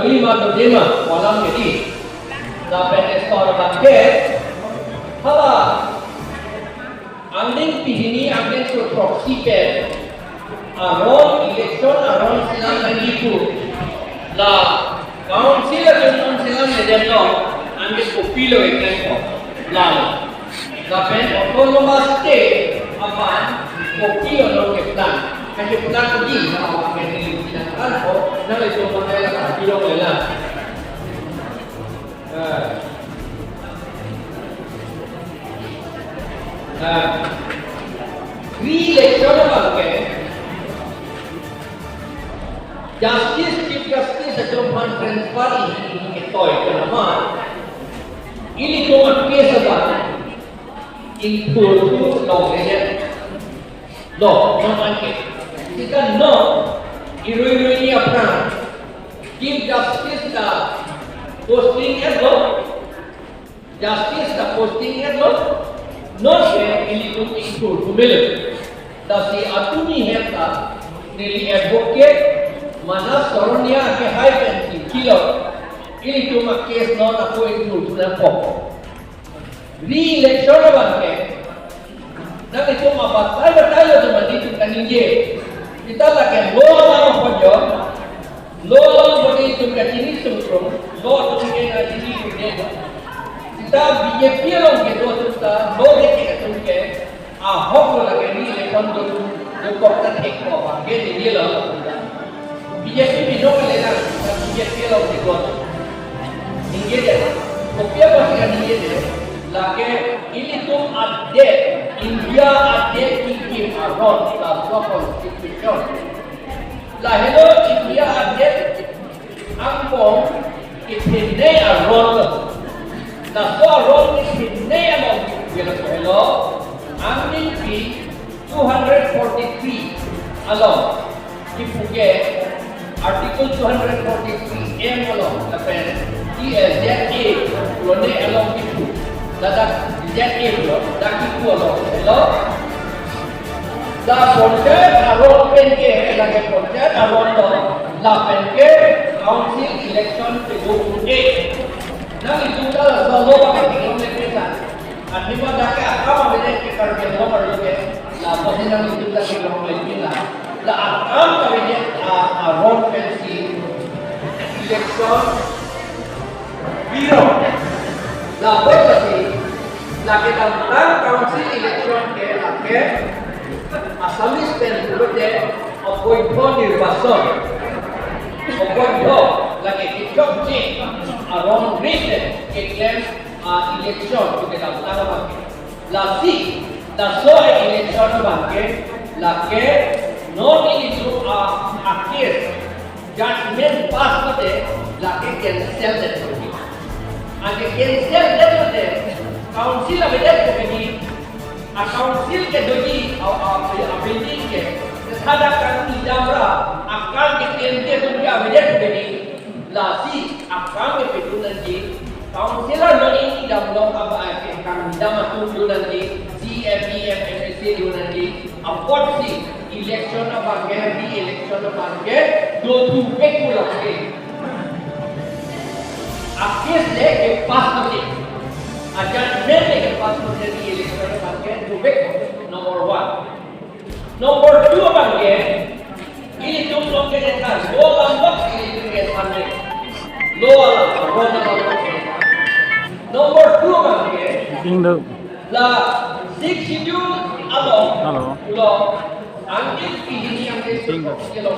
lima berdema kolam jadi dapat ekor bangkit hala anding pihini anding proxy pen Aron election Aron silang nangiku la council atau silang medeno anding kopilo ikan ko lalu dapat autonomous state apan kopilo no keplan kasi plan lagi sama pakai ini tinangkan ko na ito manila ka pilong nila re-election bangke justice chief justice atau transfer ini itoy kenapa ini cuma case ba include law no angke jika no iru-iru ini apa chief justice ka posting law justice ka posting law no se ini tu include kumil dasi atuni heta nili advocate mana soronia ke high penalty kilo ini cuma case no na ko include na po re-election bangke na ito mabatay cuma dito kaninje kita lagi lo lang pojo lo lang bagi itu kacini sumtrum lo tu kena jadi video kita BJP lang gitu kita lo dek ke ahok lagi ni election tu kokta tek ko bangke ni lo BJP bino lena BJP lang gitu ninge deh kopia pasti kan ninge deh lagi ini tu update India update ini Aron la constitution la hello India update angkong itine Aron la Aron itine among hello angin fee 243 along dipuge article 243 M along the pen TSZA lone along itu dadak ZA lo daki ko lo hello da ponte Aron penke lagi ponte Aron lo la penke council election pe 28 nang itu dah solo pakai ini mereka anima daka apa beda ke kerja lo perlu ke la pose nang itu dah ke lo bila la akam kawin Aron pensi election biro la pose lagi tentang council election ke lagi Asamis pen lote appointment निर्वाचन appointment lagi kicok ni Aron recent ke klem election ke tentang apa lagi daso election bangke lagi non itu akhir judgment pass kate lagi cancel det age cancel det council beda begini council ke doji building ke sada kan idamra akan ke tente dunia beda begini lasi akan ke pedunan di councilor noni idamlo apa ke kan idama tujuan di CMEM MSC dunan di apot si election apa di election apa do tu pekula ke akhir le ke pas nanti ajar mereka ke pas menjadi election bangke dubek nomor 1 nomor 2 bangke ini tuh lo ke dekat lo lambak ini ke sana lo alam nomor 2 bangke la six schedule alo lo angin ini yang disebut lo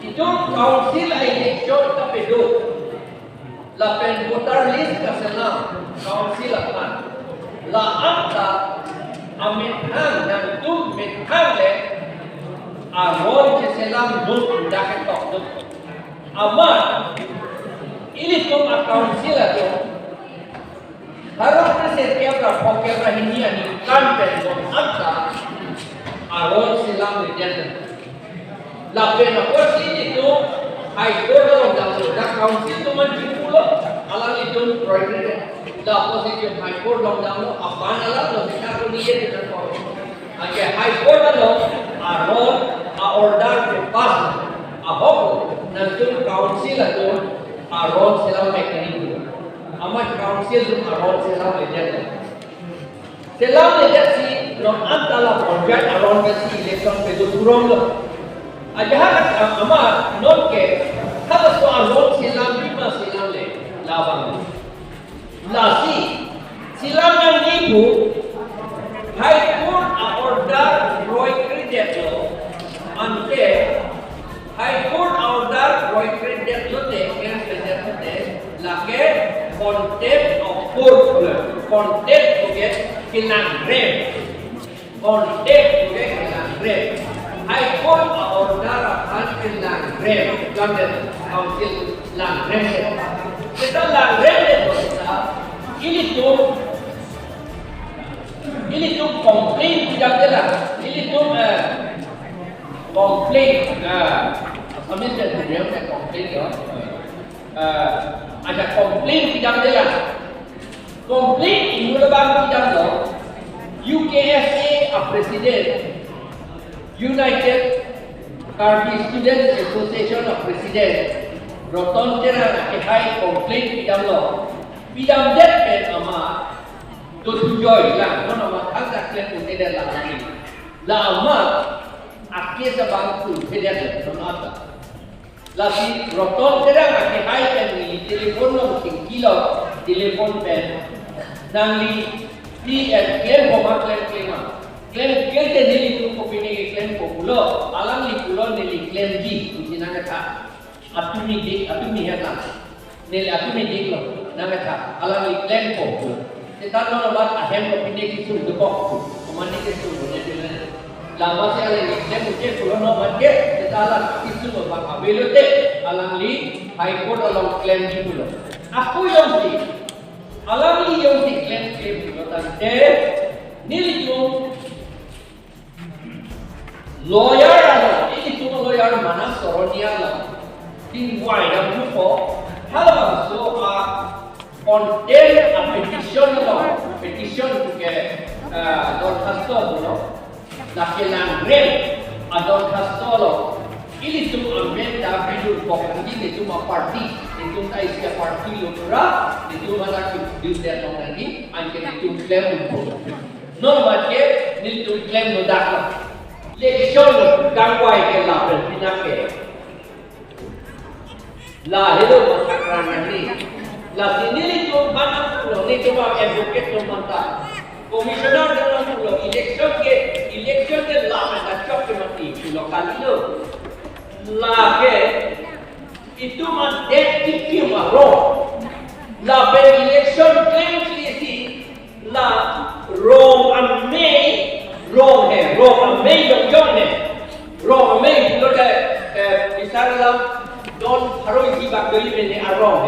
itu council election tapi do la pen voter list ka sana council akan la anta amithan dan tu mithan le Aron ke selam dut dak tok dut aman ini tu council itu harus setiap rapoke rahini ani campaign don anta Aron selam dia la pen apa sih itu High Court dah council tu macam pulau alam itu proyek dah positif High Court lockdown apa alam lo kita tu dia dengan kau. Aje High Court lo Aron order ke pas ahok nanti council itu Aron selam mekanik. Amat council itu Aron selam legend. Selam legend si non antara project Aron si election pedo turun lo. Ajar amat non ke kalau soal Aron selam lima selam le labang. Lasi selam yang itu High Court order Roy Credit lo ante High Court order Roy Credit lo te yang credit lo te lagi contempt of court contempt juga hilang rem contempt juga hilang rem High Court order akan hilang rem jangan council hilang rem kita hilang rem itu ini tuh komplain tidak jelas. Ini tuh komplain. Kami sebenarnya komplain ya. Ada komplain tidak jelas. Komplain ini lebih tidak jelas. UKSA a president, United Cardi Students Association of President, Roton Tera High komplain tidak jelas. Bidang depan amat. Tujuh lah, mana makan tak kena tidak lagi. Lama, akhir sebangku tidak ada. Lagi roton terang akhir hai kan ni telefon lo kilo telefon pen. Nangli klem homat klem kita ni tu kopi ni klem populo, alang ni pulo ni klem di, kita nak kata. Atu ni hata. Ni atu ni dik lo, nak kata. Alang ni klem populo. Kita nak buat ahem kopi kisu Dopo, komandi kisu ni dia. Lama saya lagi dia mungkin kalau nak buat kita alam kisu buat abelo te, alam li high court alam claim ni dulu. Aku yang si, alam li yang si claim dulu. Tadi ni tu lawyer alam, ini tu lawyer mana soronia alam. Tinggal dalam Dopo, hal so contain a petition ke Don Castolo la que la rem a Don Castolo ili tu amenda bidu pokoknya itu mah parti itu tai sia parti lo pura itu mana tu di dalam lagi angke itu claim pun no macam ni tu claim no dak election gangwai ke la pina ke la hello masakran ni la sini tu mana pulau ni tu bang advocate tu mantap. Komisioner dalam pulau election ke la mana cok ke mati pulau kali tu. La ke itu man detik maro. La per election claim sisi la wrong amei dong wrong amei pulau ke misalnya don harus dibak beli benda Aron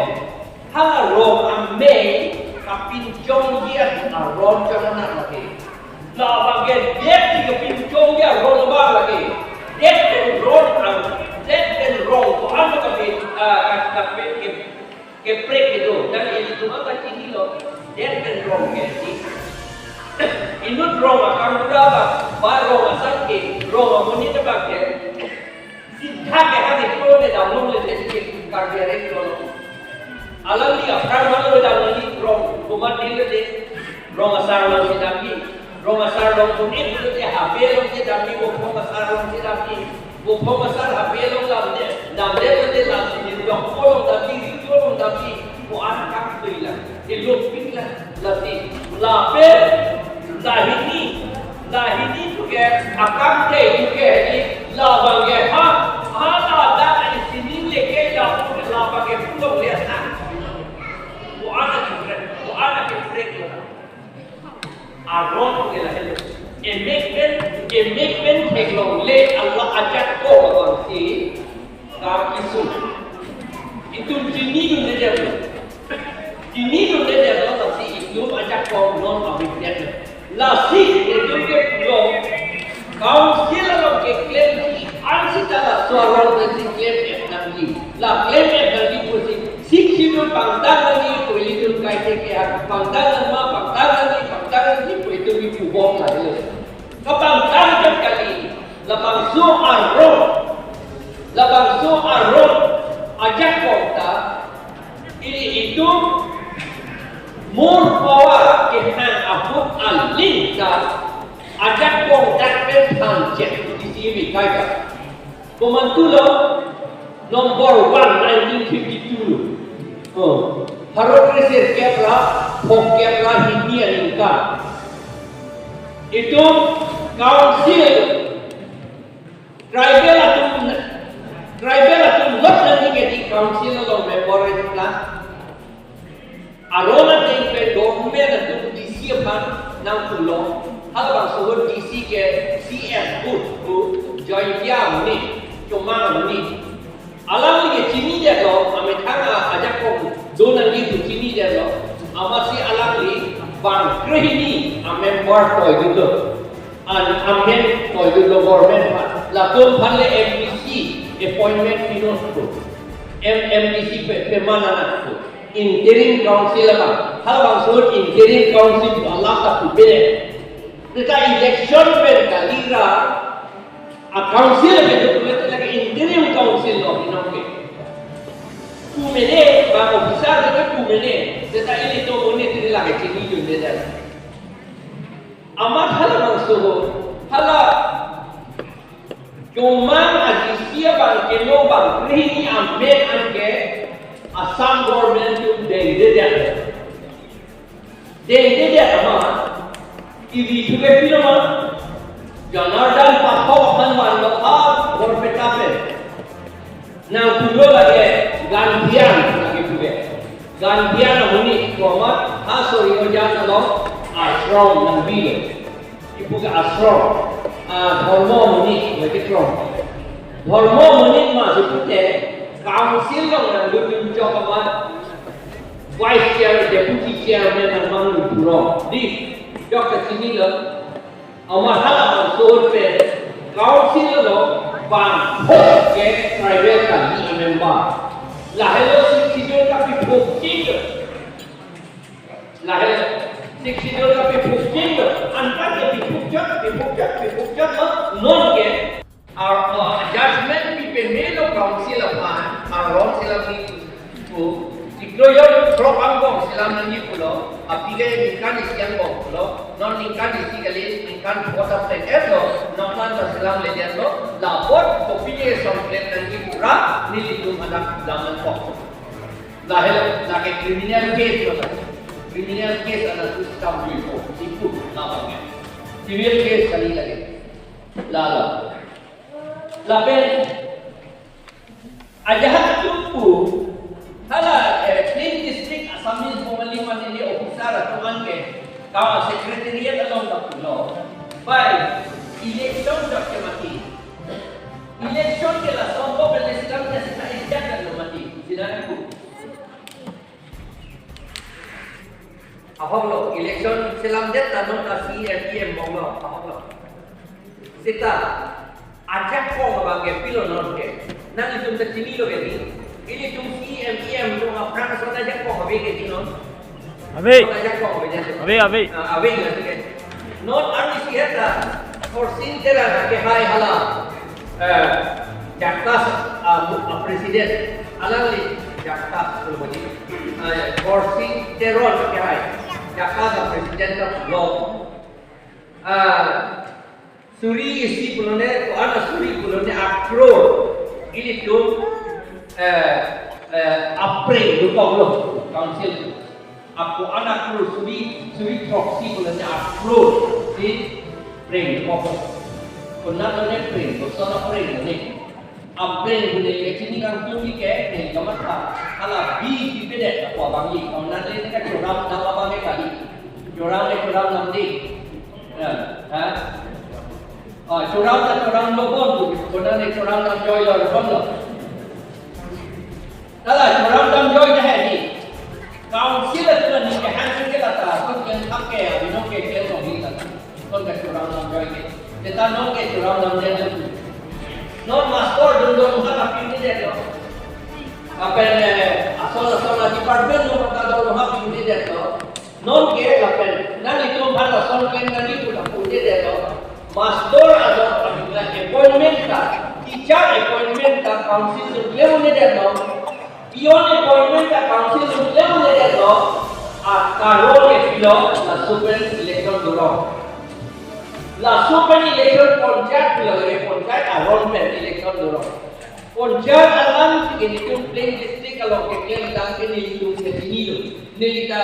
Hala rom amei kapin jong dia Aron jangan lagi. La bagian dia kapin jong dia Aron lagi. Dia ron ko ano kapi ke prek itu dan itu apa tinggi lo. Dia ron ke ni. Inut ron akan berapa? Baru asal ke ron amoni tu bagian. Sintah ke hari itu le dalam le sedikit karya itu. Alam dia pernah malu dalam ini rong kumat dia tu rong asar long sedami rong asar long pun itu dia HP long sedami rong asar long sedami rong asar HP long dalam dia tu dalam ini rong kolong tapi buat kak tu lah elok pinlah lagi lapar lahini tu ke akak tu ke ni labang ke ha ada di sini leke jauh labang ke pulau lihat Buana ke break Aron ke lah emekmen teklong le Allah ajak ko bagon si ka kisu itu dini dia si itu ajak ko non abidnya la si itu ke lo council lo ke claim ansita suara dari claim FNG la claim FNG pun Siksino pangtangan ni ko itu kaite ke pangtangan ni ko itu dibubong lah dia. Kapangtangan kali labang so Aron cek di sini kaya. Pemantulah nomor 1 1952. Harus presir kepra, pok kepra Hindia Inka. Itu council tribal atau lot nanti jadi council atau member itu lah. Aron nanti ke document atau DC apa nang pulau. Hal bang sohor DC ke CS tu join dia ni, cuma ni. Alam ni cini dia lo, ame thanga ajak ko donan ni tu cini dia lo. Amasi alam ni bang krihini ame member to itu. Amen to itu government lakum phalle MDC appointment pinos ko. MDC permanent ko. Interim council apa? Hal bang sohor interim council Allah tak pupere. Kita election berkalira a council betul lagi interim council lo inoke. Kumene bang officer itu kumene. Kita ini tu mune tidak lagi cini junde dah. Amat hal bang sohor hala cuma adisia bang kelo bang ini amen anke Assam government tu dende dia amat ibi juga firma Janardan Paho Hanwan Lokal Gorpetape. Nang pulo lagi Gantian lagi juga. Gantian muni komat haso yojan lo asrom nang bilo. Ibu ke asrom. Dharma muni lagi krom. Dharma muni masih putih. Council nang lupa cokamat. Vice Chair, Deputy Chairman nang mangu pulo. Di jok ke sini lo. Amat hal sohor pe council lo bang ke private kali member. Lahelo sidol kapi booking. Lahelo sidol kapi booking. Antar ke dipukjat non ke our judgment pipe melo council apa Aron silam itu dikloyon propangong silam nanti pulo apile ningkan isian bong pulo non ningkan isi kali ningkan kota plek lo non silam ledian lo lapor kopine somplek nanti pura nilitum anak zaman pok lahel lagi criminal case lo criminal case anak sistem itu itu namanya civil case kali lagi lalu lapen ajahat tu hala clean district assembly formally man ini officer atau anke kawa secretariat along the law by election doctor mati election ke la sombo belestam ke sita ejak lo mati sinan ku apa lo election selam det namun kasi MPM bonglo apa lo sita ajak ko bagai pilo non ke nang itu tercini lo ke ini tu CMM tu apa nak ajak kau habis ke tino? Habis. Ajak kau habis. Habis lagi ke. Not arti siapa forcing terang ke hai hala. Jaktas presiden alali jaktas tu begini. Forcing teror ke hai. Jaktas presiden tu law. Suri isi pulone, ada suri pulone akror. Ini tu April lupa belum council aku anak lu suri proxy bolehnya April di April lupa pernah boleh April bersama April ni April boleh sini kan tu ni ke ni kamat kalau di bedet aku abang ni kalau nanti ni kan joram nama abang kali joram nanti joram lobon tu benar ni joram nam joy lobon lo Dalam orang joy dah ni, council tu ni kehan kita kata, tu kan pakai, bino ke kelong kita, tu kan orang joy ni. Kita non ke orang dia tu, non master dulu kita pilih dia tu. Apa ni asal department tu kita dulu pilih dia tu. Non ke apa? Nanti tu pada asal kan nanti tu pilih dia tu. Master atau appointment ka, teacher appointment ka council tu level dia tu. Pion appointment ka council tu level dia tu. Karo ke filo la super election dulu. Langsung kan election poncat lagi poncat Aron pen election dorong. Poncat alam itu plain district kalau kita datang ke itu nilita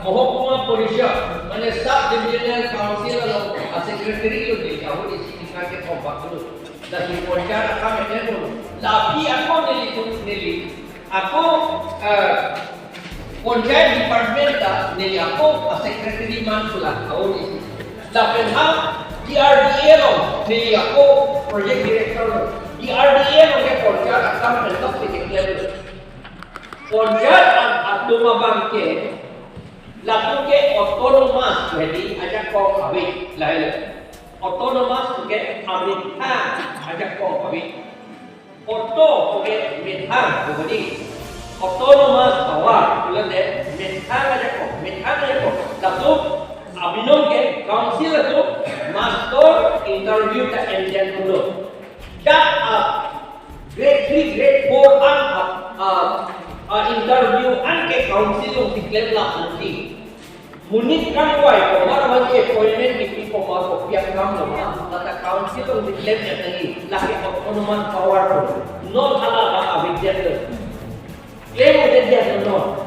mohokuma polisya mana sub divisional council atau secretary itu di jauh di sini kan kompak dulu. Dan poncat akan itu tapi aku aku poncat department nili aku secretary man pula tahu di sini. Tapi DRDA loh, nih aku project director. DRDA loh ke poncat akan mentok di level. Poncat atau mabangke, lalu ke otonomas jadi ajak kau kawin lahir. Otonomas ke Amerika ajak kau kawin. Oto ke Methang jadi otonomas awal bulan deh Methang ajak kau, Methang ajak kau. Lalu Abinom ke council itu master interview ka Indian dulu. Dat grade 3, grade 4 interview an ke council yung tiklem lah nanti. Munit kan kuai ko mara wajib appointment di ko masuk pihak kamu kata council yung tiklem yang tadi laki autonomous power non ala ba abidjan. Claim udah dia non.